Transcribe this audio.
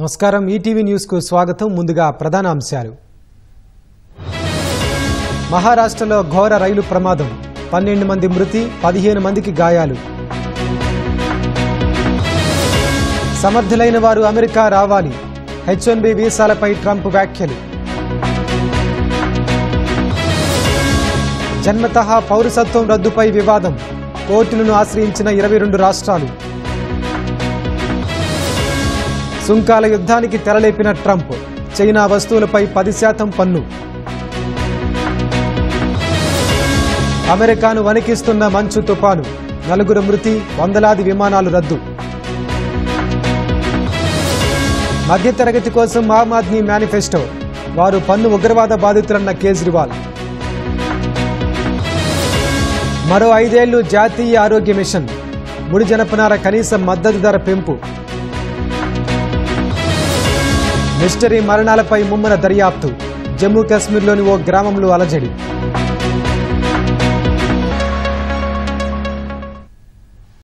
నమస్కారం ETV news కు స్వాగతం. ముందుగా ప్రధాన అంశాలు. మహారాష్ట్రలో ఘోర రైలు ప్రమాదం, 12 మంది మృతి, 15 మందికి గాయాలు. సమర్థులైన వారు అమెరికా రావాలి, H1B వీసాలపై ట్రంప్ వ్యాఖ్యలు. జన్మతః పౌరసత్వం రద్దుపై వివాదం, కోర్టులను ఆశ్రయించిన 22 రాష్ట్రాలు. సుంకాల యుద్ధానికి తెరలేపిన ట్రంప్, చైనా వస్తువులపై 10% పన్ను. అమెరికాను వణికిస్తున్న మంచు తుపాను, 4 మృతి, వందలాది విమానాలు రద్దు. మధ్యతరగతి కోసం ఆమ్ ఆద్మీ మేనిఫెస్టో, వారు పన్ను ఉగ్రవాద బాధితులన్న కేజ్రీవాల్. మరో 5 ఏళ్లు జాతీయ ఆరోగ్య మిషన్, ముడి జనపనార కనీస మద్దతు ధర పెంపు. మిస్టరీ మరణాలపై ముమ్మర దర్యాప్తు, జమ్మూ కాశ్మీర్లోని ఓ గ్రామంలో అలజడి.